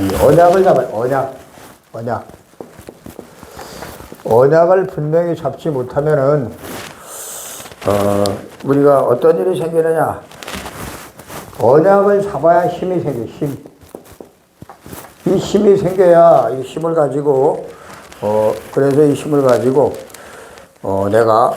이 언약을 잡아요. 언약을 분명히 잡지 못하면은 우리가 어떤 일이 생기느냐? 언약을 잡아야 힘이 생겨. 이 힘이 생겨야 이 힘을 가지고 그래서 이 힘을 가지고 내가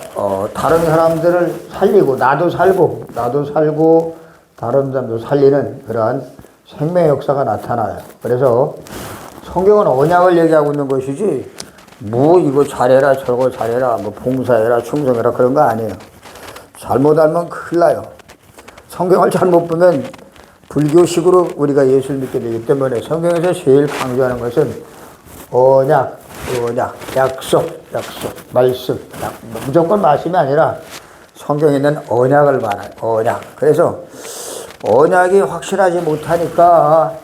다른 사람들을 살리고 나도 살고 다른 사람도 살리는 그러한 생명의 역사가 나타나요. 그래서 성경은 언약을 얘기하고 있는 것이지 뭐 이거 잘해라 저거 잘해라 뭐 봉사해라 충성해라 그런 거 아니에요. 잘못 알면 큰일 나요. 성경을 잘못 보면 불교식으로 우리가 예수를 믿게 되기 때문에 성경에서 제일 강조하는 것은 언약, 약속, 말씀, 무조건 말씀이 아니라 성경에 있는 언약을 말해요. 언약. 그래서 언약이 확실하지 못하니까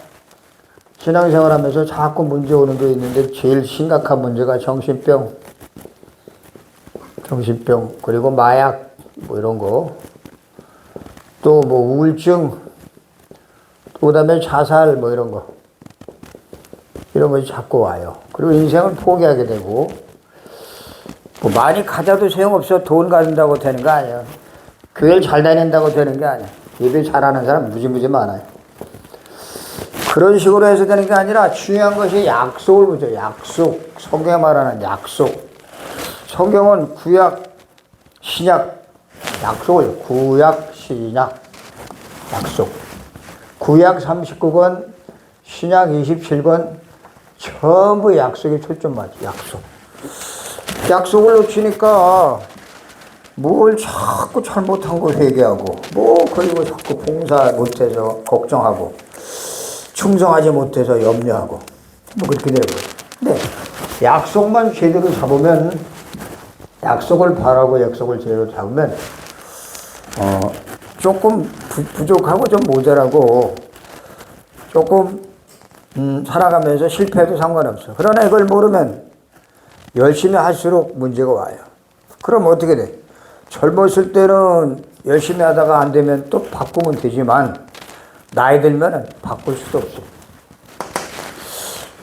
신앙생활 하면서 자꾸 문제 오는 게 있는데 제일 심각한 문제가 정신병, 그리고 마약, 뭐 이런 거, 또 뭐 우울증, 또 그다음에 자살, 뭐 이런 것이 자꾸 와요. 그리고 인생을 포기하게 되고, 뭐 많이 가져도 소용없어. 돈 가진다고 되는 거 아니에요. 교회를 잘 다닌다고 되는 게 아니에요. 예배 잘하는 사람 무지무지 많아요. 그런 식으로 해서 되는 게 아니라 중요한 것이 약속을 보죠. 약속. 성경에 말하는 약속. 성경은 구약, 신약, 약속을 구약, 신약, 약속. 구약 39권, 신약 27권 전부 약속에 초점맞죠. 약속. 약속을 놓치니까 뭘 자꾸 잘못한 거 회개하고 그리고 자꾸 봉사 못해서 걱정하고 충성하지 못해서 염려하고 그렇게 되는 거예요. 근데 약속만 제대로 잡으면 약속을 바라고 약속을 제대로 잡으면 조금 부족하고 좀 모자라고 조금 살아가면서 실패해도 상관없어. 그러나 이걸 모르면 열심히 할수록 문제가 와요. 그럼 어떻게 돼? 젊었을 때는 열심히 하다가 안 되면 또 바꾸면 되지만 나이 들면 바꿀 수도 없어.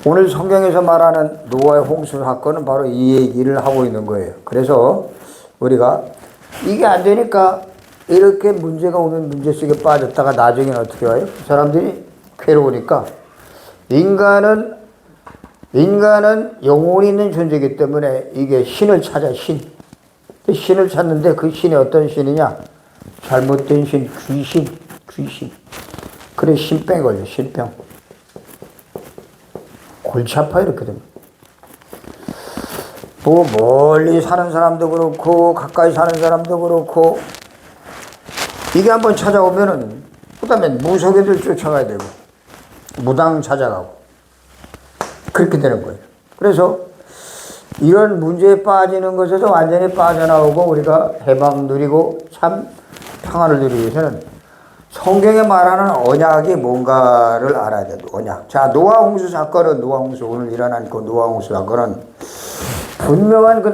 오늘 성경에서 말하는 노아의 홍수 사건은 바로 이 얘기를 하고 있는 거예요. 그래서 우리가 이게 안 되니까 이렇게 문제가 오면 문제 속에 빠졌다가 나중에는 어떻게 와요? 사람들이 괴로우니까 인간은 영혼이 있는 존재이기 때문에 이게 신을 찾아. 신을 찾는데 그 신이 어떤 신이냐? 잘못된 신, 귀신. 그래 신병이 걸려. 신병. 골치 아파 이렇게 되면. 뭐 멀리 사는 사람도 그렇고 가까이 사는 사람도 그렇고 이게 한번 찾아오면은 그다음에 무속애들 쫓아가야 되고 무당 찾아가고 그렇게 되는 거예요. 그래서 이런 문제에 빠지는 것에서 완전히 빠져나오고 우리가 해방 누리고 참 평안을 누리기 위해서는 성경에 말하는 언약이 뭔가를 알아야 돼요. 언약. 자, 노아 홍수 사건은 오늘 일어난 그 노아 홍수 사건은 분명한 그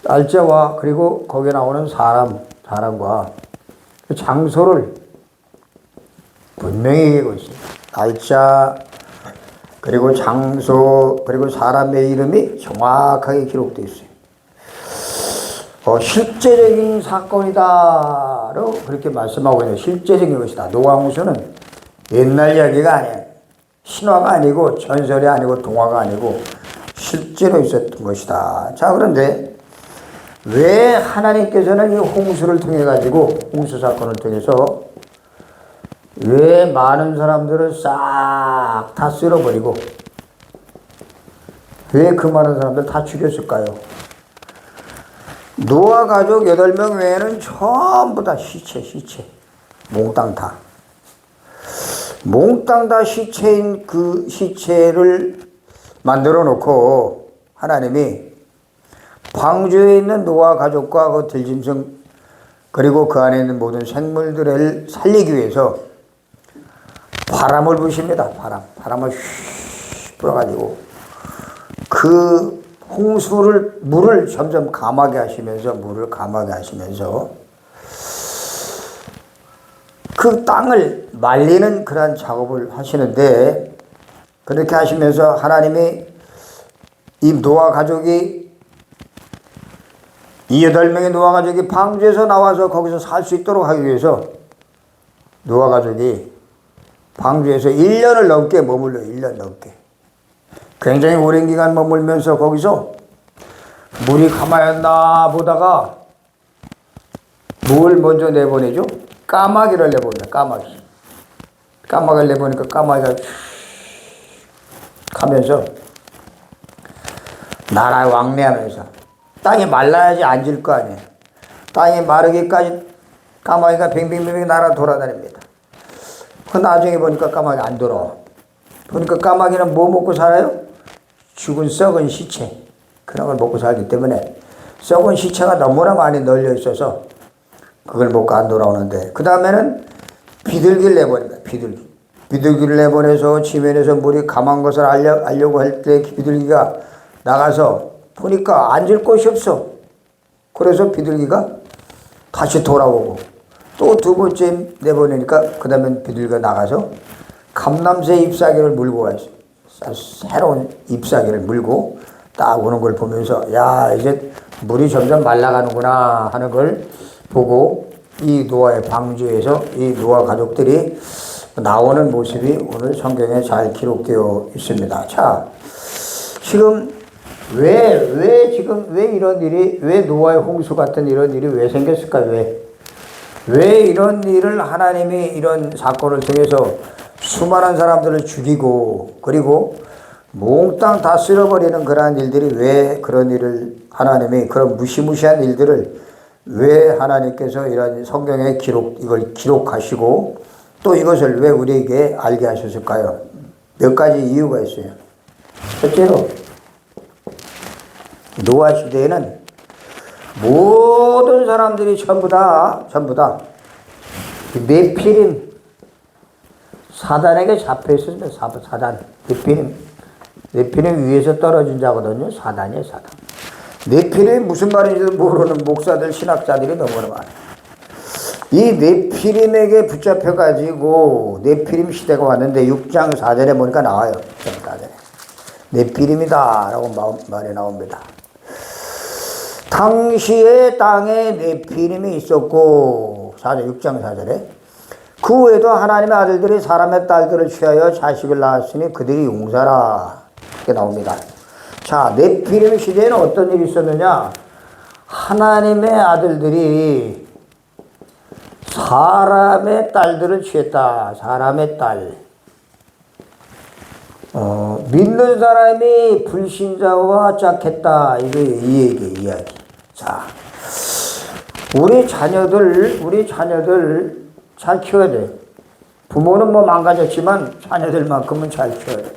날짜와 그리고 거기에 나오는 사람과 그 장소를 분명히 얘기하고 있습니다. 날짜, 그리고 장소, 그리고 사람의 이름이 정확하게 기록되어 있어요. 실제적인 사건이다로 그렇게 말씀하고 있는 실제적인 것이다. 노아 홍수는 옛날 이야기가 아니에요. 신화가 아니고 전설이 아니고 동화가 아니고 실제로 있었던 것이다. 자, 그런데 왜 하나님께서는 이 홍수를 통해 가지고 홍수 사건을 통해서 왜 많은 사람들을 싹 다 쓸어버리고 왜 그 많은 사람들 다 죽였을까요? 노아 가족 8명 외에는 전부 다 시체. 몽땅 다. 몽땅 다 시체인 그 시체를 만들어 놓고 하나님이 방주에 있는 노아 가족과 그 들짐승 그리고 그 안에 있는 모든 생물들을 살리기 위해서 바람을 부십니다. 바람을 휘 불어가지고 그 물을 점점 감하게 하시면서 그 땅을 말리는 그러한 작업을 하시는데, 그렇게 하시면서 하나님이 이 노아 가족이, 이 8명의 노아 가족이 방주에서 나와서 거기서 살 수 있도록 하기 위해서 노아 가족이 방주에서 1년을 넘게 머물러. 1년 넘게 굉장히 오랜 기간 머물면서 거기서 물이 가마였나 보다가 뭘 먼저 내보내죠? 까마귀를 내보냅니다. 까마귀를 내보니까 까마귀가 가면서 나라 왕래하면서, 땅이 말라야지 앉을 거 아니에요. 땅이 마르기까지 까마귀가 뱅뱅뱅뱅 날아 돌아다닙니다. 그 나중에 보니까 까마귀 안 돌아와. 보니까 까마귀는 뭐 먹고 살아요? 죽은 썩은 시체, 그런 걸 먹고 살기 때문에 썩은 시체가 너무나 많이 널려 있어서 그걸 먹고 안 돌아오는데, 그 다음에는 비둘기를 내보냅니다. 비둘기를 내보내서 지면에서 물이 감한 것을 알려고 할 때 비둘기가 나가서 보니까 앉을 곳이 없어. 그래서 비둘기가 다시 돌아오고, 또 2번째 내보내니까 그 다음에 비둘기가 나가서 감람새 잎사귀를 물고 와요. 새로운 잎사귀를 물고 딱 오는 걸 보면서, 야, 이제 물이 점점 말라가는구나 하는 걸 보고, 이 노아의 방주에서 이 노아 가족들이 나오는 모습이 오늘 성경에 잘 기록되어 있습니다. 자, 지금 왜 이런 일이, 왜 노아의 홍수 같은 이런 일이 왜 생겼을까요? 왜 이런 일을 하나님이 이런 사건을 통해서 수많은 사람들을 죽이고, 그리고 몽땅 다 쓸어버리는 그러한 일들이, 왜 그런 일을 하나님이, 그런 무시무시한 일들을 왜 하나님께서 이런 성경에 이걸 기록하시고 또 이것을 왜 우리에게 알게 하셨을까요? 몇 가지 이유가 있어요. 첫째로, 노아 시대에는 모든 사람들이 전부 다 네피림, 사단에게 잡혀 있었습니다. 사단, 네피림 위에서 떨어진 자거든요. 사단이에요, 사단. 네피림이 무슨 말인지도 모르는 목사들, 신학자들이 너무나 많아요. 이 네피림에게 붙잡혀가지고 네피림 시대가 왔는데 6장 4절에 보니까 나와요. 6장 4절에. 네피림이다 라고 말이 나옵니다. 당시에 땅에 네피림이 있었고, 6장 4절에 그 후에도 하나님의 아들들이 사람의 딸들을 취하여 자식을 낳았으니 그들이 용사라, 이렇게 나옵니다. 자, 네피림 시대에는 어떤 일이 있었느냐? 하나님의 아들들이 사람의 딸들을 취했다. 사람의 딸. 믿는 사람이 불신자와 짝했다. 이게 이야기. 자, 우리 자녀들 잘 키워야 돼. 부모는 뭐 망가졌지만 자녀들만큼은 잘 키워야 돼.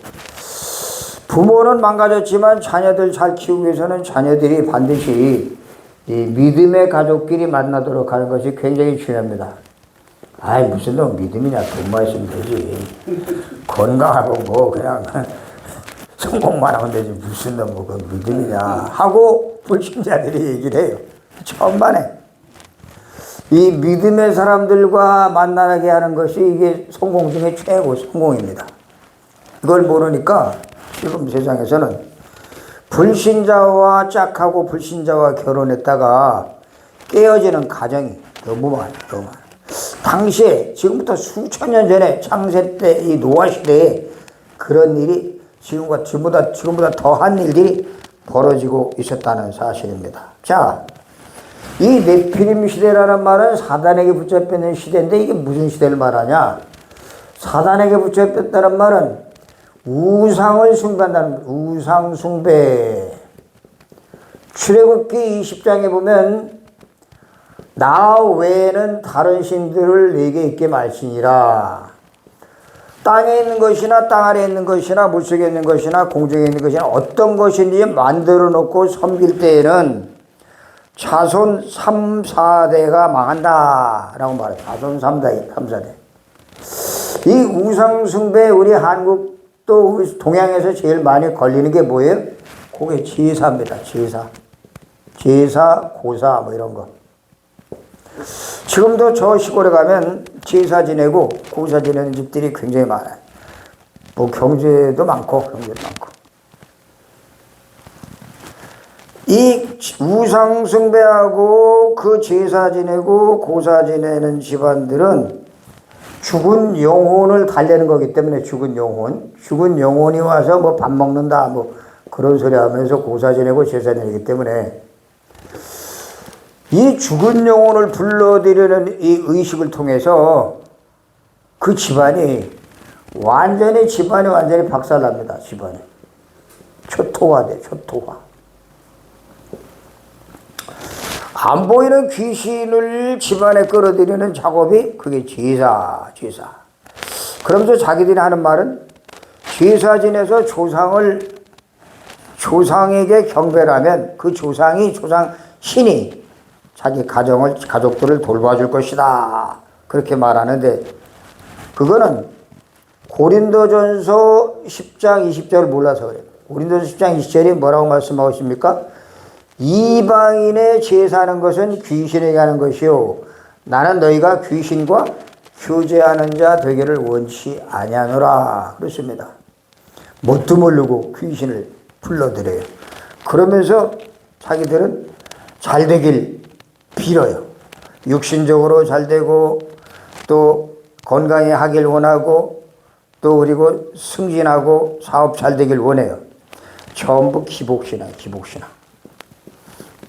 부모는 망가졌지만 자녀들 잘 키우기 위해서는 자녀들이 반드시 이 믿음의 가족끼리 만나도록 하는 것이 굉장히 중요합니다. 아이, 무슨 너 믿음이냐, 돈만 있으면 되지. 건강하고 뭐 그냥 성공만 하면 되지. 무슨 너 뭐 그 믿음이냐 하고 불신자들이 얘기를 해요. 천만에. 이 믿음의 사람들과 만나게 하는 것이 이게 성공 중에 최고 성공입니다. 이걸 모르니까 지금 세상에서는 불신자와 짝하고 불신자와 결혼했다가 깨어지는 가정이 너무 많아요. 당시에, 지금부터 수천 년 전에 창세 때 이 노아 시대에 그런 일이 지금보다 더한 일들이 벌어지고 있었다는 사실입니다. 자, 이 네피림 시대라는 말은 사단에게 붙잡히는 시대인데, 이게 무슨 시대를 말하냐? 사단에게 붙잡혔다는 말은 우상을 숭배한다는, 우상 숭배. 출애굽기 20장에 보면 나 외에는 다른 신들을 내게 있게 말지니라. 땅에 있는 것이나 땅 아래에 있는 것이나 물속에 있는 것이나 공중에 있는 것이나 어떤 것인지 만들어 놓고 섬길 때에는 자손 3, 4대가 망한다 라고 말해요. 자손 3, 4대. 이 우상숭배, 우리 한국도 우리 동양에서 제일 많이 걸리는 게 뭐예요? 그게 제사입니다. 제사, 고사 뭐 이런 거. 지금도 저 시골에 가면 제사 지내고 고사 지내는 집들이 굉장히 많아요. 뭐 경제도 많고 이 우상 숭배하고 그 제사 지내고 고사 지내는 집안들은 죽은 영혼을 달래는 거기 때문에 죽은 영혼이 와서 뭐 밥 먹는다 뭐 그런 소리 하면서 고사 지내고 제사 지내기 때문에 이 죽은 영혼을 불러들이는 이 의식을 통해서 그 집안이 완전히 박살납니다. 집안이 초토화돼. 안 보이는 귀신을 집안에 끌어들이는 작업이 그게 제사. 그러면서 자기들이 하는 말은 제사 지내서 조상에게 경배를 하면 그 신이 자기 가족들을 돌봐줄 것이다. 그렇게 말하는데 그거는 고린도전서 10장 20절을 몰라서 그래요. 고린도전서 10장 20절이 뭐라고 말씀하고 있습니까? 이방인의 제사하는 것은 귀신에게 하는 것이요 나는 너희가 귀신과 교제하는 자 되기를 원치 아니하노라 그렇습니다. 뭣도 모르고 귀신을 불러들여요. 그러면서 자기들은 잘 되길 빌어요. 육신적으로 잘 되고 또 건강히 하길 원하고 또 그리고 승진하고 사업 잘 되길 원해요. 전부 기복신앙.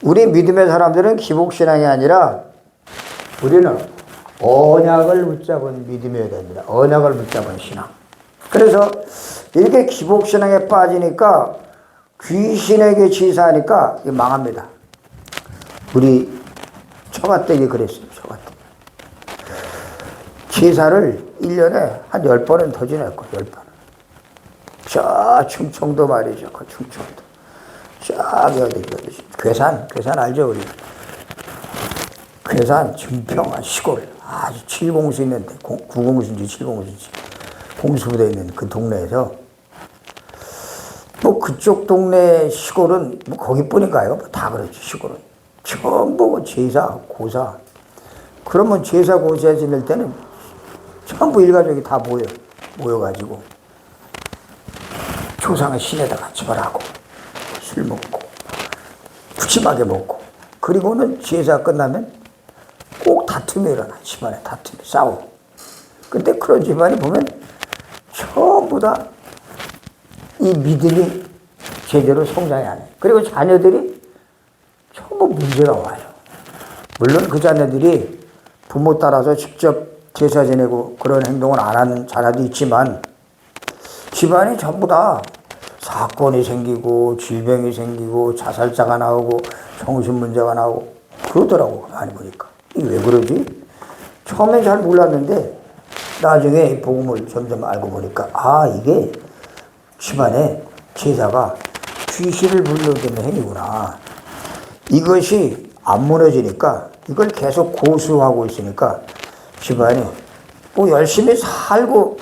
우리 믿음의 사람들은 기복신앙이 아니라 우리는 언약을 붙잡은 믿음이어야 됩니다. 언약을 붙잡은 신앙. 그래서 이렇게 기복신앙에 빠지니까 귀신에게 제사하니까 망합니다. 우리 처가댁이 그랬어요. 제사를 1년에 한 10번은 더 지냈고 10번. 저 충청도 말이죠. 그 충청도. 저기 어디 괴산 알죠 우리? 괴산 증평 시골 아주 7공수 있는데 9공수인지 7공수인지 공수부대 있는 그 동네에서 뭐 그쪽 동네 시골은 뭐 거기뿐인가요? 뭐 다 그렇지 시골은 전부 제사 고사 그러면 제사 고사 지낼 때는 전부 일가족이 다 모여가지고 조상의 신에다가 절하고 술 먹고 푸짐하게 먹고 그리고는 제사 끝나면 꼭 다툼이 일어나. 집안에 다툼이 싸우고 근데 그런 집안이 보면 전부 다 이 믿음이 제대로 성장이 안 해요. 그리고 자녀들이 전부 문제가 와요. 물론 그 자녀들이 부모 따라서 직접 제사 지내고 그런 행동을 안 하는 자녀도 있지만 집안이 전부 다 사건이 생기고 질병이 생기고 자살자가 나오고 정신 문제가 나오고 그러더라고. 많이 보니까 이게 왜 그러지? 처음엔 잘 몰랐는데 나중에 복음을 점점 알고 보니까 이게 집안에 제사가 귀신을 불러들이는 행위구나. 이것이 안 무너지니까 이걸 계속 고수하고 있으니까 집안이 뭐 열심히 살고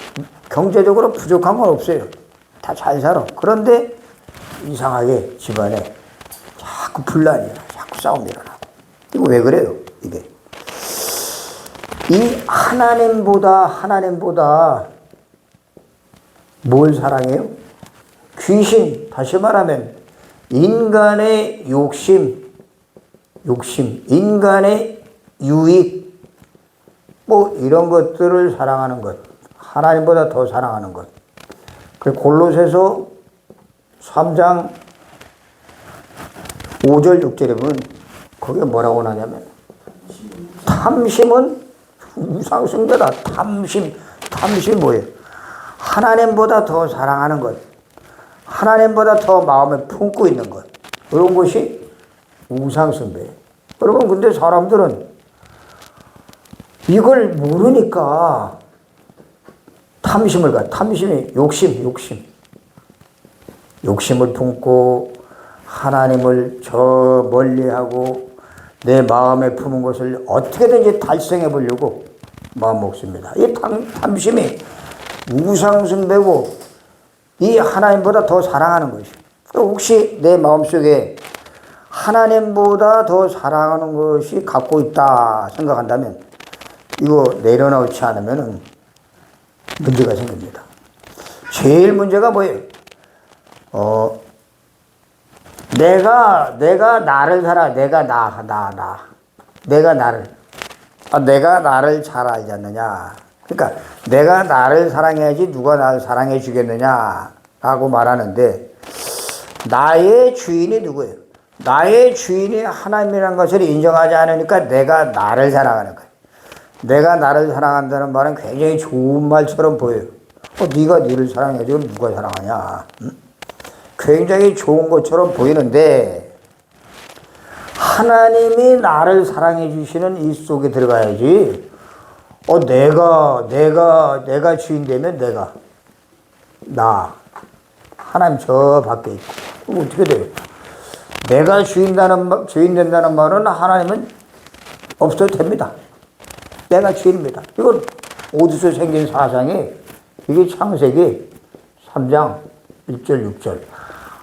경제적으로 부족한 건 없어요. 다 잘 살아. 그런데 이상하게 집안에 자꾸 분란이 일어나, 자꾸 싸움이 일어나고. 이거 왜 그래요? 이게 이 하나님보다 뭘 사랑해요? 귀신, 다시 말하면 인간의 욕심, 인간의 유익, 뭐 이런 것들을 사랑하는 것, 하나님보다 더 사랑하는 것. 그 골로새서 3장 5절 6절에 보면 거기에 뭐라고 나냐면 탐심은 우상숭배다. 탐심이 뭐예요? 하나님보다 더 사랑하는 것, 하나님보다 더 마음에 품고 있는 것, 그런 것이 우상숭배예요. 여러분 근데 사람들은 이걸 모르니까 탐심이 욕심을 품고 하나님을 저 멀리하고 내 마음에 품은 것을 어떻게든지 달성해 보려고 마음 먹습니다. 이 탐심이 우상숭배고 이 하나님보다 더 사랑하는 것이. 혹시 내 마음속에 하나님보다 더 사랑하는 것이 갖고 있다 생각한다면 이거 내려놓지 않으면 문제가 생깁니다. 제일 문제가 뭐예요? 내가 나를 내가 나를 잘 알지 않느냐. 그러니까 내가 나를 사랑해야지 누가 나를 사랑해 주겠느냐라고 말하는데, 나의 주인이 누구예요? 나의 주인이 하나님이라는 것을 인정하지 않으니까 내가 나를 사랑하는 거예요. 내가 나를 사랑한다는 말은 굉장히 좋은 말처럼 보여요. 네가 너를 사랑해야지 그럼 누가 사랑하냐. 응? 굉장히 좋은 것처럼 보이는데, 하나님이 나를 사랑해 주시는 이 속에 들어가야지. 내가 주인 되면 나 하나님 저 밖에 있고, 그럼 어떻게 돼요? 내가 주인 된다는 말은 하나님은 없어도 됩니다. 내가 주인입니다. 이건 어디서 생긴 사상이, 이게 창세기 3장 1절 6절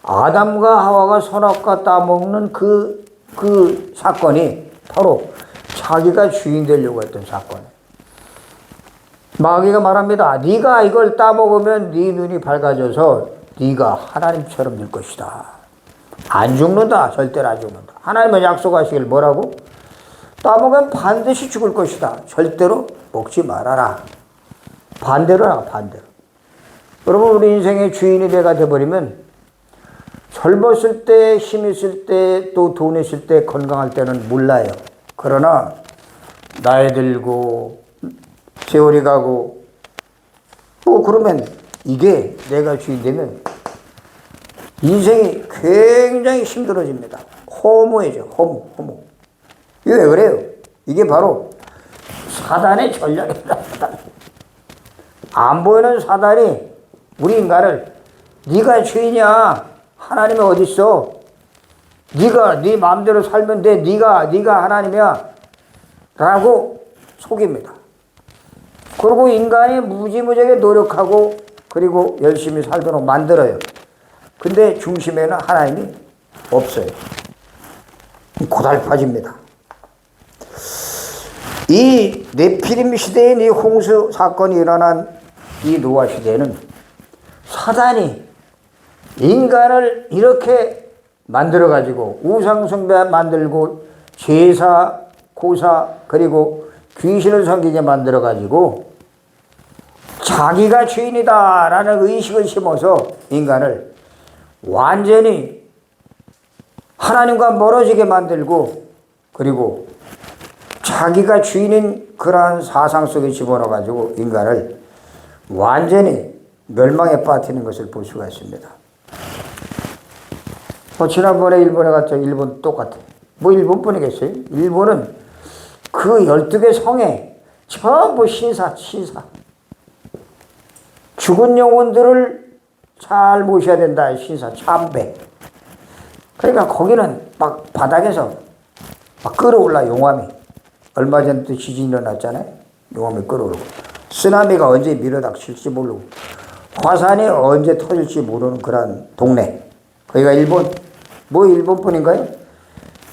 아담과 하와가 선악과 따먹는 그 사건이 바로 자기가 주인 되려고 했던 사건이에요. 마귀가 말합니다. 네가 이걸 따먹으면 네 눈이 밝아져서 네가 하나님처럼 될 것이다. 안 죽는다. 절대로 안 죽는다. 하나님은 약속하시길 뭐라고? 따먹으면 반드시 죽을 것이다. 절대로 먹지 말아라. 반대로. 여러분, 우리 인생의 주인이 내가 돼버리면 젊었을 때, 힘 있을 때, 또 돈 있을 때, 건강할 때는 몰라요. 그러나 나이 들고 세월이 가고 그러면 이게 내가 주인 되면 인생이 굉장히 힘들어집니다. 허무해져. 허무. 이게 왜 그래요? 이게 바로 사단의 전략이다. 안 보이는 사단이 우리 인간을 네가 주인이야. 하나님이 어디 있어? 네가 네 마음대로 살면 돼. 네가 하나님이야. 라고 속입니다. 그리고 인간이 무지무지하게 노력하고 그리고 열심히 살도록 만들어요. 근데 중심에는 하나님이 없어요. 고달파집니다. 이 네피림 시대인 이 홍수 사건이 일어난 이 노아 시대에는 사단이 인간을 이렇게 만들어가지고 우상숭배 만들고 제사, 고사, 그리고 귀신을 섬기게 만들어가지고 자기가 주인이다 라는 의식을 심어서 인간을 완전히 하나님과 멀어지게 만들고, 그리고 자기가 주인인 그러한 사상 속에 집어넣어가지고 인간을 완전히 멸망에 빠뜨리는 것을 볼 수가 있습니다. 지난번에 일본에 갔죠. 일본 똑같아요. 일본뿐이겠어요? 일본은 그 12개 성에 전부 신사. 죽은 영혼들을 잘 모셔야 된다. 신사, 참배. 그러니까 거기는 막 바닥에서 막 끌어올라, 용암이. 얼마 전에도 지진이 일어났잖아요. 용암이 끌어오르고. 쓰나미가 언제 밀어닥칠지 모르고. 화산이 언제 터질지 모르는 그런 동네. 거기가 일본. 일본뿐인가요?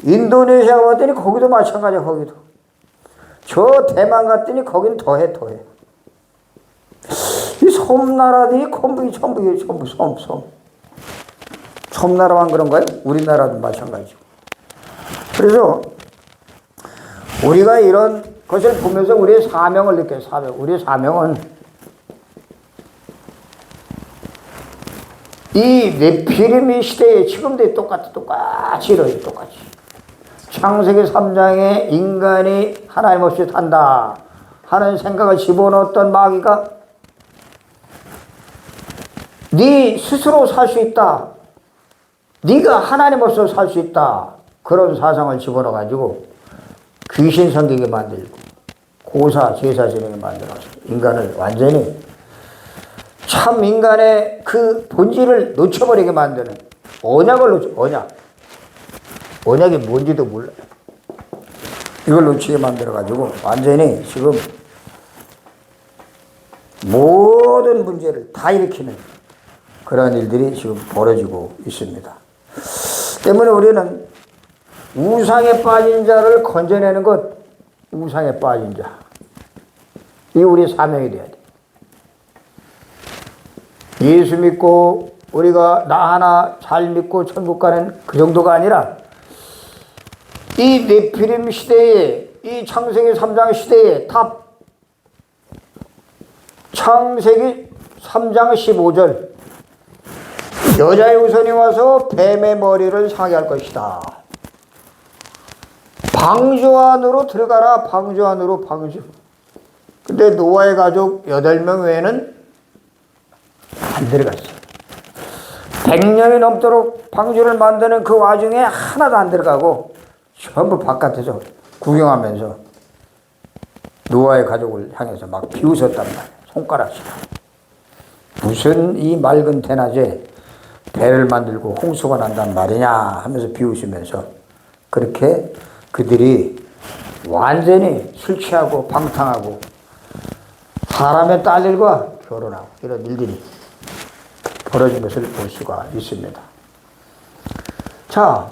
인도네시아 갔더니 거기도 마찬가지야, 거기도. 저 대만 갔더니 거긴 더해. 이 섬나라들이 전부 섬. 섬나라만 그런가요? 우리나라도 마찬가지고. 그래서 우리가 이런 것을 보면서 우리의 사명을 느껴요. 우리의 사명은 이 네피림 시대에 지금도 똑같이 이래요. 똑같이. 창세기 3장에 인간이 하나님 없이 산다 하는 생각을 집어넣었던 마귀가 네 스스로 살 수 있다. 네가 하나님 없어 살 수 있다. 그런 사상을 집어넣어가지고 귀신 섬기게 만들고 고사, 제사 지내게 만들어서 인간을 완전히 참 인간의 그 본질을 놓쳐버리게 만드는 언약이 뭔지도 몰라요. 이걸 놓치게 만들어가지고 완전히 지금 모든 문제를 다 일으키는 그런 일들이 지금 벌어지고 있습니다. 때문에 우리는 우상에 빠진 자를 건져내는 것, 우상에 빠진 자. 이 우리 사명이 돼야 돼. 예수 믿고 우리가 나 하나 잘 믿고 천국 가는 그 정도가 아니라 이 네피림 시대에, 이 창세기 3장 시대에 창세기 3장 15절 여자의 후손이 와서 뱀의 머리를 상하게 할 것이다. 방주 안으로 들어가라. 방주 안으로. 방주. 근데 노아의 가족 8명 외에는 안 들어갔어요. 100년이 넘도록 방주를 만드는 그 와중에 하나도 안 들어가고 전부 바깥에서 구경하면서 노아의 가족을 향해서 막 비웃었단 말이에요. 손가락으로. 무슨 이 맑은 대낮에 배를 만들고 홍수가 난단 말이냐 하면서 비웃으면서 그렇게 그들이 완전히 술 취하고 방탕하고 사람의 딸들과 결혼하고 이런 일들이 벌어진 것을 볼 수가 있습니다. 자,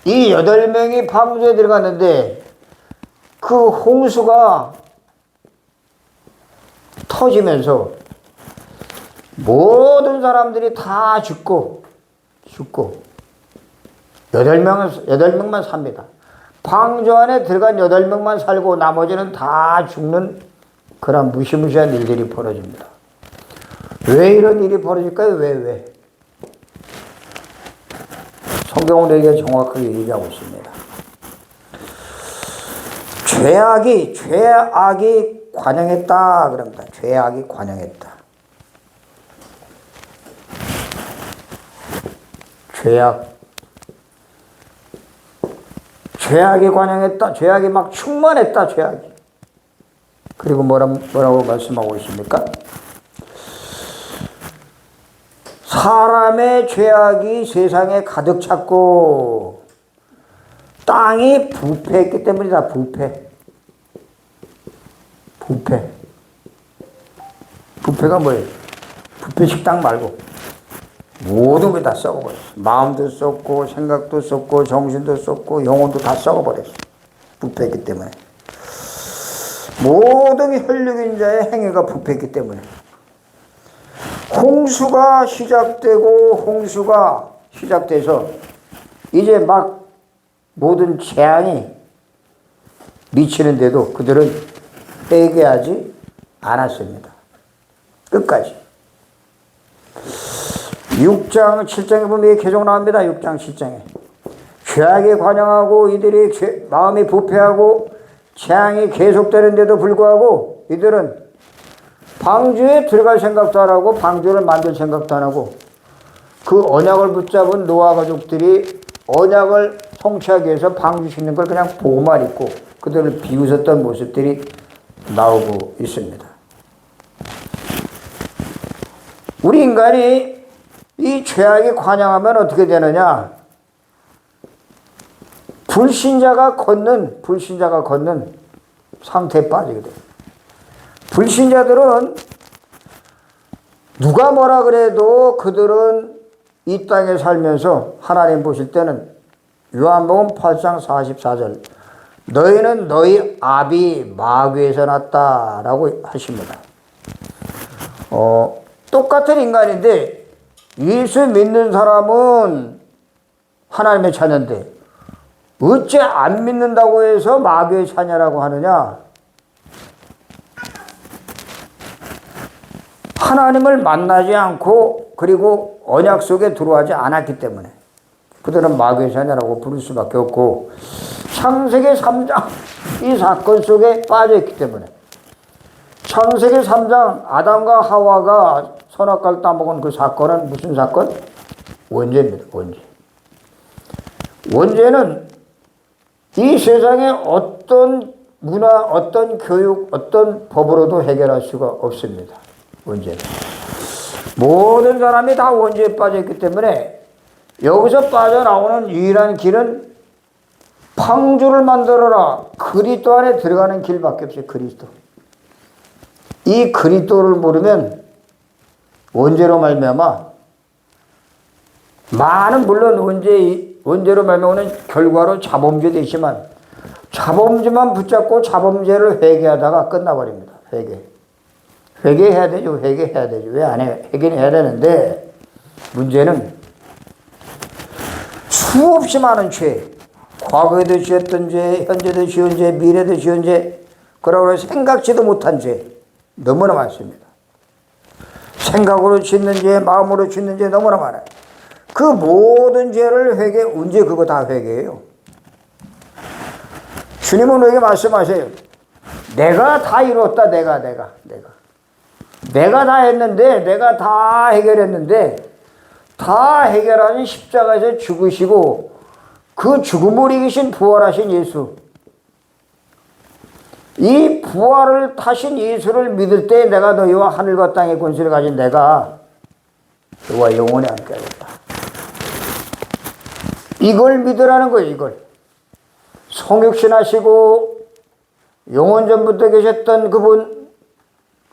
이 8명이 방주에 들어갔는데 그 홍수가 터지면서 모든 사람들이 다 죽고 8명만 삽니다. 방주 안에 들어간 8명만 살고 나머지는 다 죽는 그런 무시무시한 일들이 벌어집니다. 왜 이런 일이 벌어질까요? 왜? 성경은 되게 정확하게 얘기하고 있습니다. 죄악이 관영했다 그럽니다. 죄악이 관영했다. 죄악이 관영했다. 죄악이 막 충만했다. 죄악이. 그리고 뭐라고 말씀하고 있습니까? 사람의 죄악이 세상에 가득 찼고 땅이 부패했기 때문이다. 부패가 뭐예요? 부패 식당 말고 모든 게 다 썩어버렸어. 마음도 썩고 생각도 썩고 정신도 썩고 영혼도 다 썩어버렸어. 부패했기 때문에. 모든 혈육인 자의 행위가 부패했기 때문에. 홍수가 시작돼서 이제 막 모든 재앙이 미치는데도 그들은 회개하지 않았습니다. 끝까지. 6장 7장에 보면 계속 나옵니다. 6장 7장에 죄악에 관영하고 이들이 마음이 부패하고 재앙이 계속되는데도 불구하고 이들은 방주에 들어갈 생각도 안 하고 방주를 만들 생각도 안 하고 그 언약을 붙잡은 노아 가족들이 언약을 성취하기 위해서 방주 짓는 걸 그냥 보고만 있고 그들을 비웃었던 모습들이 나오고 있습니다. 우리 인간이 이 죄악에 관영하면 어떻게 되느냐? 불신자가 걷는 상태에 빠지게 돼요. 불신자들은 누가 뭐라 그래도 그들은 이 땅에 살면서 하나님 보실 때는 요한복음 8장 44절 너희는 너희 아비 마귀에서 났다라고 하십니다. 똑같은 인간인데 예수 믿는 사람은 하나님의 자녀인데 어째 안 믿는다고 해서 마귀의 자녀라고 하느냐? 하나님을 만나지 않고 그리고 언약 속에 들어가지 않았기 때문에 그들은 마귀의 자녀라고 부를 수밖에 없고 창세기 3장 이 사건 속에 빠져있기 때문에 창세기 3장 아담과 하와가 선악과를 따먹은 그 사건은 무슨 사건? 원죄입니다. 원죄는 이 세상에 어떤 문화, 어떤 교육, 어떤 법으로도 해결할 수가 없습니다. 원죄는. 모든 사람이 다 원죄에 빠져있기 때문에 여기서 빠져나오는 유일한 길은 방주를 만들어라. 그리스도 안에 들어가는 길밖에 없어요. 그리스도. 이 그리스도를 모르면 원죄로 말미암아 많은 물론 원죄로 말미암는 결과로 자범죄도 있지만 자범죄만 붙잡고 자범죄를 회개하다가 끝나버립니다. 회개. 회개해야 되죠. 회개해야 되죠. 왜 안 해? 회개는 해야 되는데 문제는 수없이 많은 죄, 과거에도 지었던 죄, 현재도 지은 죄, 미래도 지은 죄, 그러고 생각지도 못한 죄 너무나 많습니다. 생각으로 짓는 죄, 마음으로 짓는 죄 너무나 많아요. 그 모든 죄를 언제 그거 다 회개해요? 주님은 우리에게 말씀하세요. 내가 다 이뤘다. 내가 다 했는데, 내가 다 해결했는데, 다 해결하신 십자가에서 죽으시고 그 죽음을 이기신 부활하신 예수, 이 부활을 타신 예수를 믿을 때 내가 너희와 하늘과 땅의 권세를 가진 내가 너와 영원히 함께하겠다. 이걸 믿으라는 거예요. 이걸. 성육신 하시고 영원 전부터 계셨던 그분,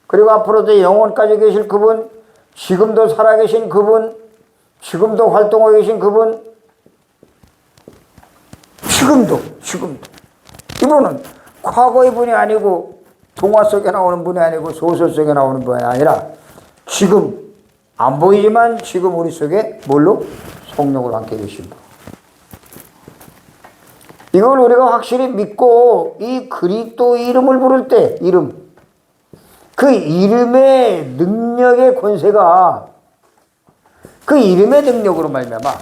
그리고 앞으로도 영원까지 계실 그분, 지금도 살아계신 그분, 지금도 활동하고 계신 그분, 지금도 이분은 과거의 분이 아니고 동화 속에 나오는 분이 아니고 소설 속에 나오는 분이 아니라 지금 안 보이지만 지금 우리 속에 뭘로? 성령으로 함께 계신 분. 이걸 우리가 확실히 믿고 이 그리스도 이름을 부를 때 그 이름의 능력의 권세가 그 이름의 능력으로 말미암아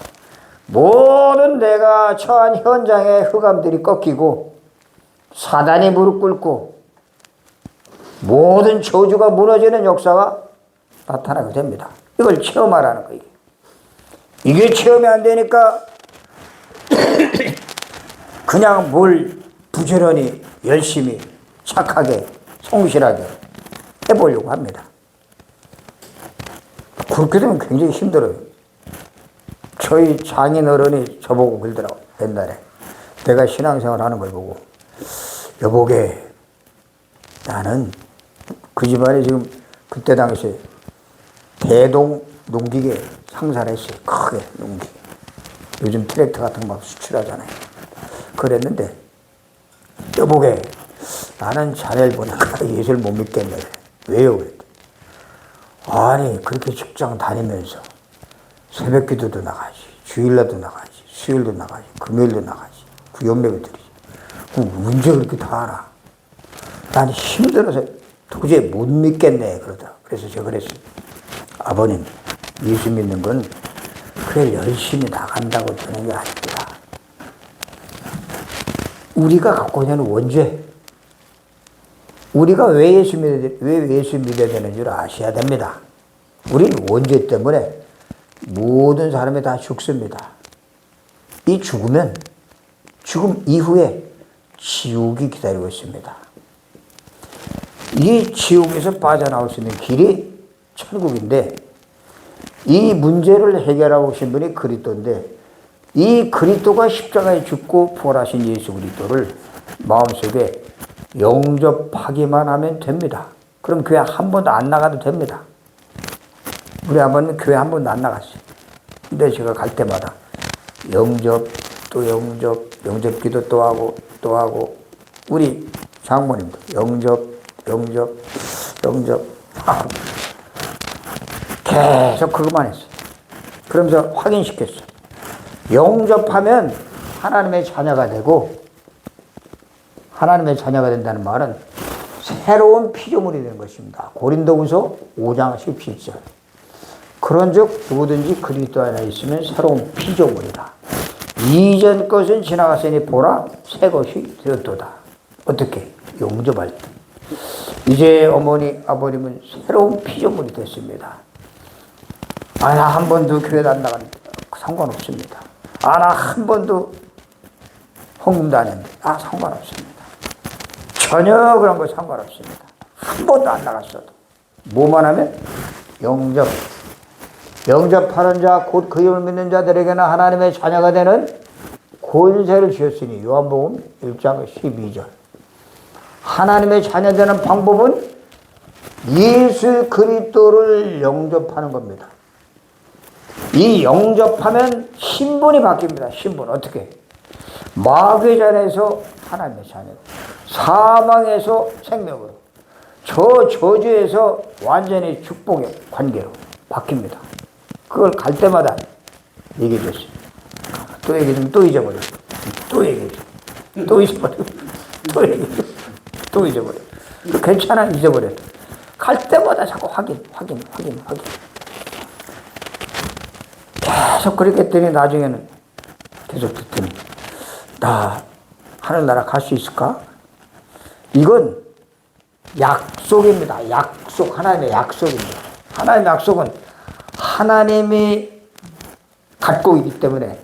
모든 내가 처한 현장의 흑암들이 꺾이고 사단이 무릎 꿇고 모든 저주가 무너지는 역사가 나타나게 됩니다. 이걸 체험하라는 거예요. 이게 체험이 안 되니까 그냥 뭘 부지런히 열심히 착하게 성실하게 해보려고 합니다. 그렇게 되면 굉장히 힘들어요. 저희 장인 어른이 저보고 그러더라고요. 옛날에 내가 신앙생활 하는 걸 보고, 여보게 나는 그 집안에 지금 그때 당시에 대동 농기계 상사를 했어요. 크게 농기. 요즘 트랙터 같은 거 막 수출하잖아요. 그랬는데 여보게 나는 자네를 보니까 예수를 못 믿겠네. 왜요? 그랬더니 아니 그렇게 직장 다니면서 새벽 기도도 나가지, 주일날도 나가지, 수요일도 나가지, 금요일도 나가지, 구연배도 드리지. 그럼 언제 그렇게 다 알아? 난 힘들어서 도저히 못 믿겠네 그러더라. 그래서 제가 그랬어요. 아버님, 예수 믿는 건 그래 열심히 나간다고 되는 게 아닙니다. 우리가 갖고 있는 원죄, 우리가 왜 예수 믿어야 되는 줄 아셔야 됩니다. 우리는 원죄 때문에 모든 사람이 다 죽습니다. 이 죽으면 죽음 이후에 지옥이 기다리고 있습니다. 이 지옥에서 빠져나올 수 있는 길이 천국인데, 이 문제를 해결하고 오신 분이 그리스도인데, 이 그리스도가 십자가에 죽고 부활하신 예수 그리스도를 마음속에 영접하기만 하면 됩니다. 그럼 교회 한 번도 안 나가도 됩니다. 우리 아버님 교회 한 번도 안 나갔어요. 근데 제가 갈 때마다 영접, 또 영접 기도 또 하고, 우리 장모님도 영접. 계속 그것만 했어요. 그러면서 확인시켰어요. 영접하면 하나님의 자녀가 되고, 하나님의 자녀가 된다는 말은 새로운 피조물이 되는 것입니다. 고린도후서 5장 17절. 그런즉 누구든지 그리스도 안에 있으면 새로운 피조물이다. 이전 것은 지나갔으니 보라 새 것이 되었도다. 어떻게? 영접할 때. 이제 어머니 아버님은 새로운 피조물이 됐습니다. 나 한 번도 교회 안 나갔는데 상관없습니다. 나 한 번도 헌금도 안 했는데 상관없습니다. 전혀 그런 거 상관없습니다. 한 번도 안 나갔어도. 뭐만 하면 영접하는 자 곧 그 이름을 믿는 자들에게는 하나님의 자녀가 되는 권세를 주셨으니, 요한복음 1장 12절. 하나님의 자녀 되는 방법은 예수 그리스도를 영접하는 겁니다. 이 영접하면 신분이 바뀝니다. 신분 어떻게? 마귀의 자녀에서 하나님의 자녀, 사망에서 생명으로, 저 저주에서 완전히 축복의 관계로 바뀝니다. 그걸 갈 때마다 얘기해 줬어요. 또 얘기해주면 또 잊어버려. 또 얘기해줘. 또 잊어버려. 또 얘기해줘. 또 잊어버려. 괜찮아, 잊어버려. 갈 때마다 자꾸 확인. 계속 그렇게 했더니 나중에는 계속 듣더니 나 하늘나라 갈 수 있을까? 이건 약속입니다. 약속. 하나님의 약속입니다. 하나님의 약속은 하나님이 갖고 있기 때문에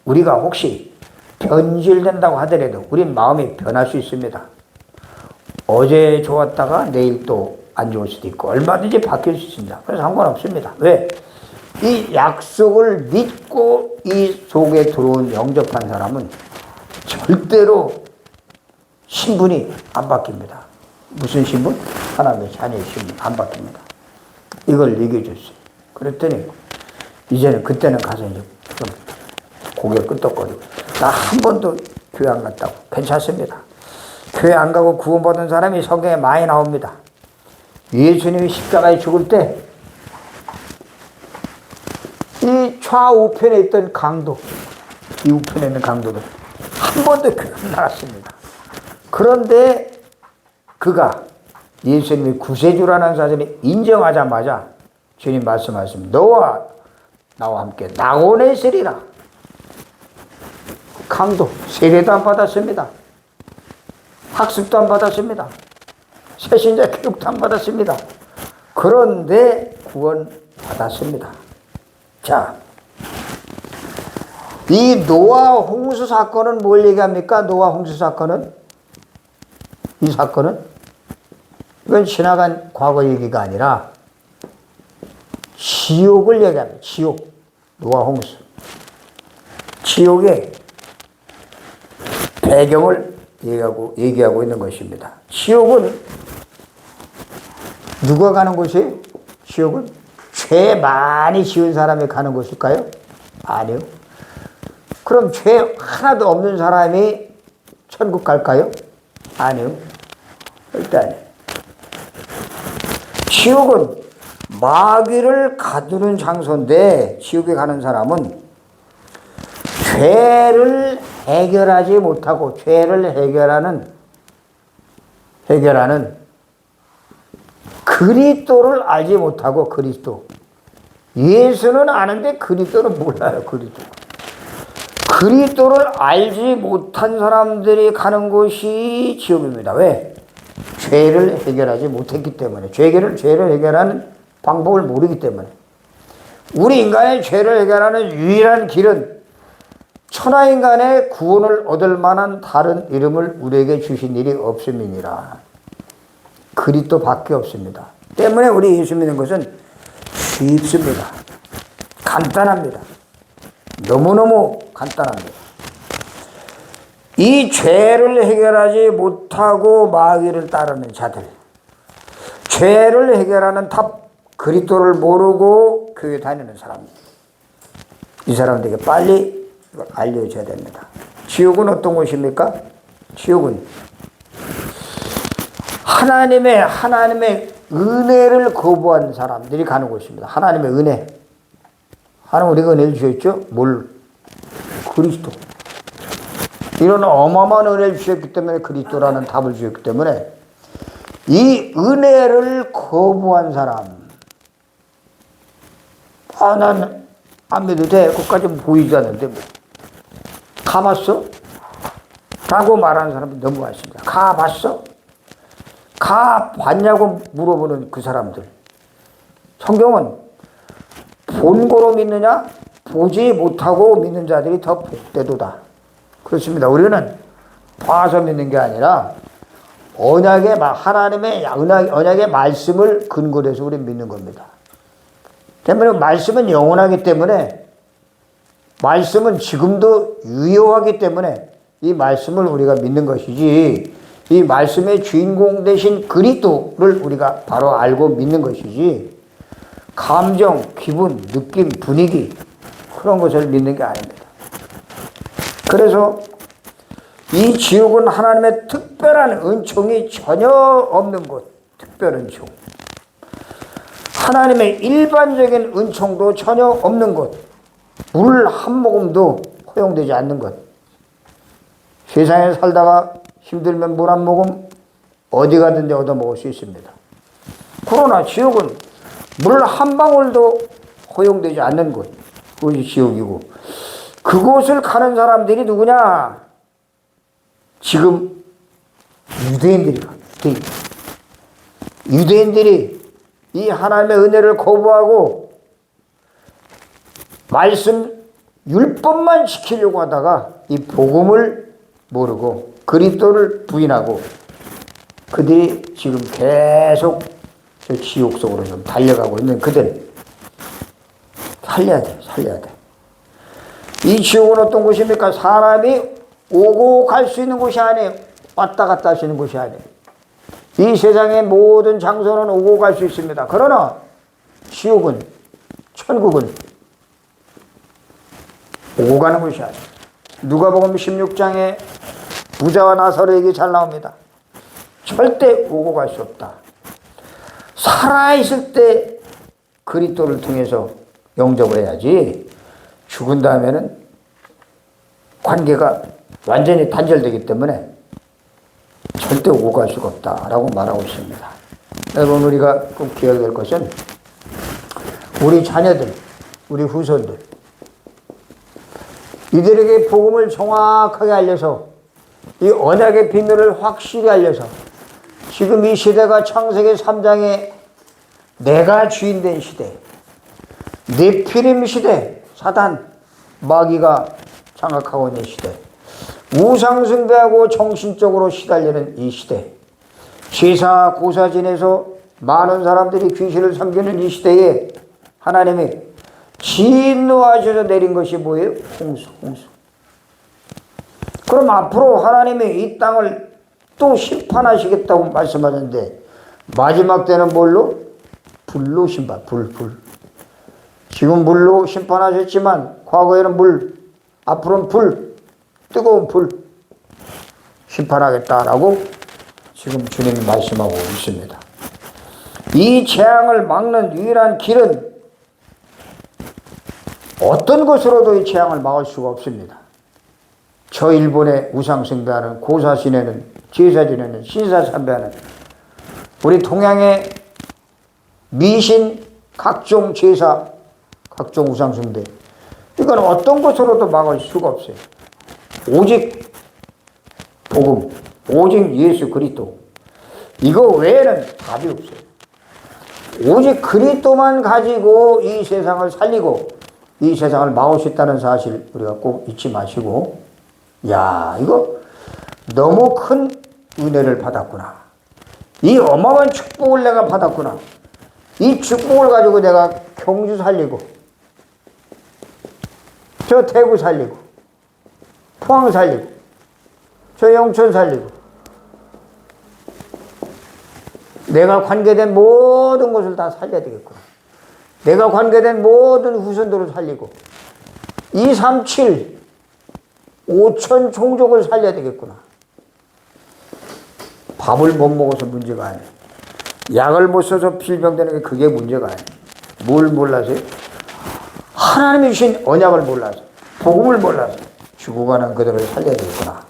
우리가 혹시 변질된다고 하더라도 우린 마음이 변할 수 있습니다. 어제 좋았다가 내일 또 안 좋을 수도 있고 얼마든지 바뀔 수 있습니다. 그래서 상관없습니다. 왜? 이 약속을 믿고 이 속에 들어온 영접한 사람은 절대로 신분이 안 바뀝니다. 무슨 신분? 하나님의 자녀의 신분 안 바뀝니다. 이걸 얘기해 줬어요. 그랬더니 이제는 그때는 가서 이제 좀 고개 끄덕거리고 나 한 번도 교회 안 갔다고. 괜찮습니다. 교회 안 가고 구원받은 사람이 성경에 많이 나옵니다. 예수님이 십자가에 죽을 때 이 좌우편에 있던 강도, 이 우편에 있는 강도들 한 번도 교회 안 나갔습니다. 그런데 그가 예수님이 구세주라는 사실을 인정하자마자 주님 말씀하십니다. 너와 나와 함께 낙원에 있으리라. 강도 세례도 안 받았습니다. 학습도 안 받았습니다. 새신자 교육도 안 받았습니다. 그런데 구원 받았습니다. 자, 이 노아 홍수 사건은 뭘 얘기합니까? 노아 홍수 사건은? 이 사건은? 이건 지나간 과거 얘기가 아니라 지옥을 얘기합니다. 지옥. 노아 홍수. 지옥의 배경을 얘기하고 있는 것입니다. 지옥은 누가 가는 곳이에요? 지옥은 죄 많이 지은 사람이 가는 곳일까요? 아니요. 그럼 죄 하나도 없는 사람이 천국 갈까요? 아니요. 일단 지옥은 마귀를 가두는 장소인데 지옥에 가는 사람은 죄를 해결하지 못하고 죄를 해결하는 그리스도를 알지 못하고 그리스도. 예수는 아는데 그리스도는 몰라요. 그리스도를 알지 못한 사람들이 가는 곳이 지옥입니다. 왜? 죄를 해결하지 못했기 때문에. 죄를 해결하는 방법을 모르기 때문에. 우리 인간의 죄를 해결하는 유일한 길은 천하인간의 구원을 얻을 만한 다른 이름을 우리에게 주신 일이 없음이니라. 그리스도밖에 없습니다. 때문에 우리 예수 믿는 것은 쉽습니다. 간단합니다. 너무너무 간단합니다. 이 죄를 해결하지 못하고 마귀를 따르는 자들, 죄를 해결하는 답, 그리스도를 모르고 교회 다니는 사람, 이 사람들에게 빨리 이걸 알려줘야 됩니다. 지옥은 어떤 곳입니까? 지옥은 하나님의 은혜를 거부한 사람들이 가는 곳입니다. 하나님의 은혜. 하나님 우리가 은혜를 주셨죠? 뭘? 그리스도. 이런 어마어마한 은혜를 주셨기 때문에 그리스도라는 답을 주셨기 때문에 이 은혜를 거부한 사람. 난 안 믿어도 돼. 그것까지 보이지 않는데 뭐. 가봤어? 라고 말하는 사람이 너무 많습니다. 가봤어? 가봤냐고 물어보는 그 사람들. 성경은 본고로 믿느냐? 보지 못하고 믿는 자들이 더 복되도다. 그렇습니다. 우리는 봐서 믿는 게 아니라 하나님의 언약의 말씀을 근거로 해서 우리는 믿는 겁니다. 때문에 말씀은 영원하기 때문에 말씀은 지금도 유효하기 때문에 이 말씀을 우리가 믿는 것이지 이 말씀의 주인공 되신 그리스도를 우리가 바로 알고 믿는 것이지 감정, 기분, 느낌, 분위기 그런 것을 믿는 게 아닙니다. 그래서 이 지옥은 하나님의 특별한 은총이 전혀 없는 곳, 특별 은총. 하나님의 일반적인 은총도 전혀 없는 것. 물 한 모금도 허용되지 않는 것. 세상에 살다가 힘들면 물 한 모금 어디 가든지 얻어먹을 수 있습니다. 그러나 지옥은 물 한 방울도 허용되지 않는 곳. 그것이 지옥이고, 그곳을 가는 사람들이 누구냐? 지금 유대인들이 가. 유대인들이 이 하나님의 은혜를 거부하고 말씀 율법만 지키려고 하다가 이 복음을 모르고 그리스도를 부인하고 그들이 지금 계속 저 지옥 속으로 좀 달려가고 있는 그들 살려야 돼, 살려야 돼. 이 지옥은 어떤 곳입니까? 사람이 오고 갈 수 있는 곳이 아니에요. 왔다 갔다 할 수 있는 곳이 아니에요. 이 세상의 모든 장소는 오고 갈 수 있습니다. 그러나 지옥은, 천국은 오고 가는 곳이 아니에요. 누가복음 16장에 부자와 나사로 얘기 잘 나옵니다. 절대 오고 갈 수 없다. 살아있을 때 그리스도를 통해서 영접을 해야지 죽은 다음에는 관계가 완전히 단절되기 때문에 절대 오고 갈 수가 없다라고 말하고 있습니다. 여러분, 우리가 꼭 기억해야 될 것은 우리 자녀들, 우리 후손들, 이들에게 복음을 정확하게 알려서 이 언약의 비밀을 확실히 알려서 지금 이 시대가 창세기 3장에 내가 주인된 시대, 네피림 시대, 사단, 마귀가 장악하고 있는 시대, 우상숭배하고 정신적으로 시달리는 이 시대, 제사 고사 지내서 많은 사람들이 귀신을 섬기는 이 시대에 하나님이 진노하셔서 내린 것이 뭐예요? 홍수. 그럼 앞으로 하나님이 이 땅을 또 심판하시겠다고 말씀하셨는데 마지막 때는 뭘로? 불로 심판, 불. 지금 물로 심판하셨지만 과거에는 물, 앞으로는 불, 뜨거운 불 심판하겠다라고 지금 주님이 말씀하고 있습니다. 이 재앙을 막는 유일한 길은 어떤 것으로도 이 재앙을 막을 수가 없습니다. 저 일본의 우상숭배하는, 고사 지내는, 제사 지내는, 신사 참배하는, 우리 동양의 미신, 각종 제사, 각종 우상숭배, 이건 어떤 것으로도 막을 수가 없어요. 오직 복음, 오직 예수 그리스도, 이거 외에는 답이 없어요. 오직 그리스도만 가지고 이 세상을 살리고 이 세상을 막을 수 있다는 사실 우리가 꼭 잊지 마시고, 야, 이거 너무 큰 은혜를 받았구나, 이 어마어마한 축복을 내가 받았구나, 이 축복을 가지고 내가 경주 살리고 저 대구 살리고 포항 살리고 저 영천 살리고 내가 관계된 모든 것을 다 살려야 되겠구나, 내가 관계된 모든 후손들을 살리고 237 5천 종족을 살려야 되겠구나. 밥을 못 먹어서 문제가 아니에요. 약을 못 써서 필병되는 게 그게 문제가 아니에요. 뭘 몰라서요? 하나님이 주신 언약을 몰라서, 복음을 몰라서 죽어가는 그들을 살려야 되겠구나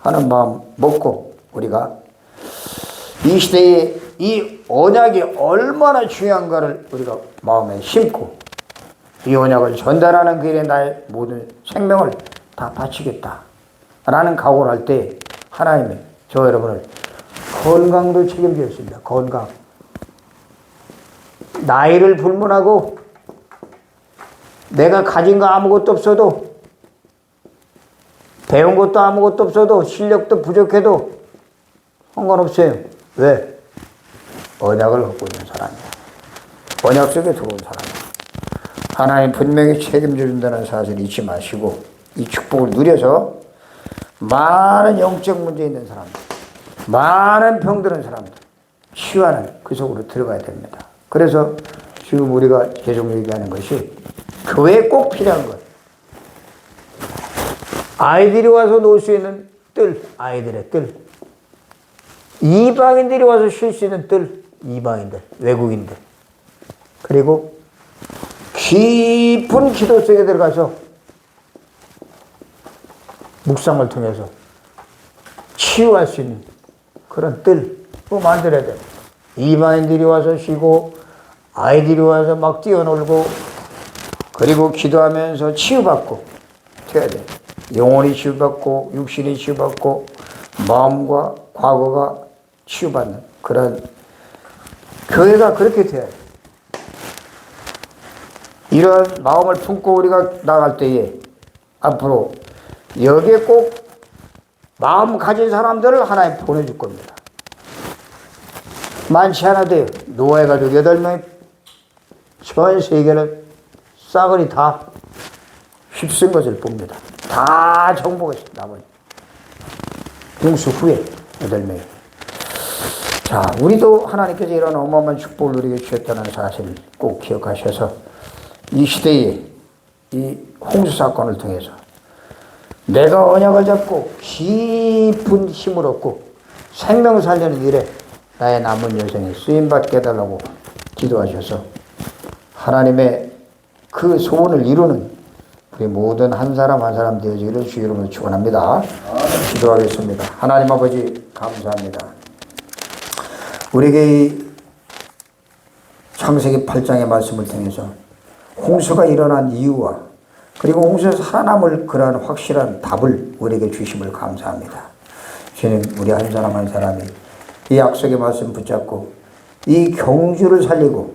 하는 마음 먹고 우리가 이 시대에 이 언약이 얼마나 중요한가를 우리가 마음에 심고 이 언약을 전달하는 길에 나의 모든 생명을 다 바치겠다 라는 각오를 할 때 하나님이 저 여러분을 건강도 책임지었습니다. 건강. 나이를 불문하고 내가 가진 거 아무것도 없어도, 배운 것도 아무것도 없어도, 실력도 부족해도 상관없어요. 왜? 언약을 갖고 있는 사람이야. 언약 속에 들어온 사람이야. 하나님 분명히 책임져 준다는 사실을 잊지 마시고 이 축복을 누려서 많은 영적 문제 있는 사람들, 많은 병드는 사람들 치유하는 그 속으로 들어가야 됩니다. 그래서 지금 우리가 계속 얘기하는 것이 교회에 꼭 필요한 것, 아이들이 와서 놀 수 있는 뜰, 아이들의 뜰, 이방인들이 와서 쉴 수 있는 뜰, 이방인들, 외국인들. 그리고 깊은 기도 속에 들어가서 묵상을 통해서 치유할 수 있는 그런 뜰, 뭐 만들어야 돼. 이방인들이 와서 쉬고, 아이들이 와서 막 뛰어놀고, 그리고 기도하면서 치유받고, 돼야 돼. 영혼이 치유받고, 육신이 치유받고, 마음과 과거가 치유받는 그런 교회가 그렇게 돼야 돼. 이런 마음을 품고 우리가 나갈 때에 앞으로 여기에 꼭 마음 가진 사람들을 하나님 보내줄 겁니다. 많지 않아 돼요. 노아의 가족 8명이 전 세계를 싸그리 다 휩쓴 것을 봅니다. 다 정복했어요. 나머지 홍수 후에 8명이. 자, 우리도 하나님께서 이런 어마어마한 축복을 누리게 주셨다는 사실을 꼭 기억하셔서 이 시대에 이 홍수 사건을 통해서 내가 언약을 잡고 깊은 힘을 얻고 생명 살리는 일에 나의 남은 여생에 쓰임받게 해달라고 기도하셔서 하나님의 그 소원을 이루는 우리 모든 한 사람 한 사람 되어지기를 주 이름으로 축원합니다. 기도하겠습니다. 하나님 아버지 감사합니다. 우리에게 이 창세기 8장의 말씀을 통해서 홍수가 일어난 이유와 그리고 홍수에서 살아남을 그러한 확실한 답을 우리에게 주심을 감사합니다. 주님, 우리 한 사람 한 사람이 이 약속의 말씀 붙잡고 이 경주를 살리고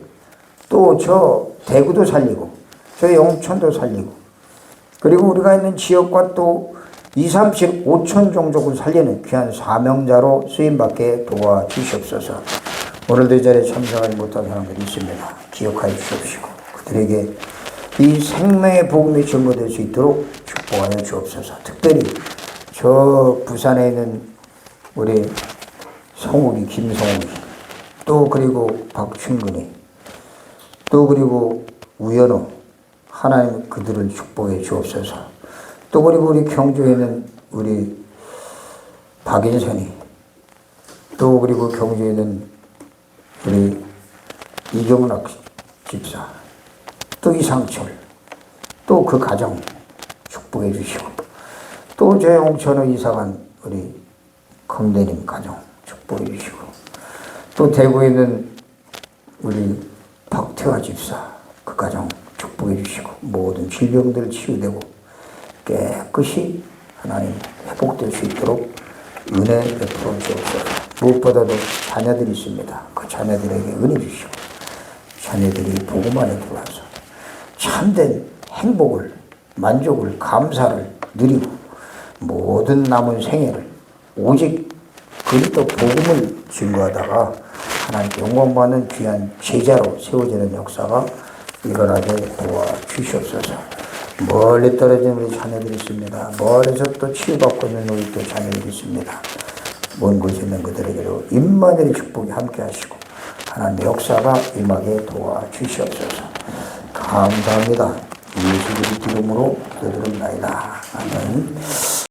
또 저 대구도 살리고 저 영천도 살리고 그리고 우리가 있는 지역과 또 2, 3, 7, 5천 종족을 살리는 귀한 사명자로 쓰임받게 도와주시옵소서. 오늘도 이 자리에 참석하지 못한 사람들이 있습니다. 기억하여 주시옵시고 그들에게 이 생명의 복음이 증거될 수 있도록 축복하여 주옵소서. 특별히 저 부산에 있는 우리 성욱이, 김성욱이 또 그리고 박춘근이 또 그리고 우연호 하나님 그들을 축복해 주옵소서. 또 그리고 우리 경주에 있는 우리 박인선이 또 그리고 경주에 있는 우리 이경락 집사 또 이상철 또 그 가정 축복해 주시고 또 저 영천으로 이사간 우리 검대님 가정 축복해 주시고 또 대구에 있는 우리 박태화 집사 그 가정 축복해 주시고 모든 질병들 치유되고 깨끗이 하나님 회복될 수 있도록 은혜 베풀어 주옵소서. 무엇보다도 자녀들이 있습니다. 그 자녀들에게 은혜 주시고 자녀들이 복음 안에 들어와서 참된 행복을 만족을 감사를 누리고 모든 남은 생애를 오직 그리스도 복음을 증거하다가 하나님께 영광받는 귀한 제자로 세워지는 역사가 일어나게 도와주시옵소서. 멀리 떨어진 우리 자녀들이 있습니다. 멀리서 또 치유받고 있는 우리 또 자녀들이 있습니다. 먼 곳에 있는 그들에게도 임마누엘의 축복이 함께 하시고 하나님의 역사가 임하게 도와주시옵소서. 감사합니다. 예수 그리스도 이름으로 기도드립니다. 아멘.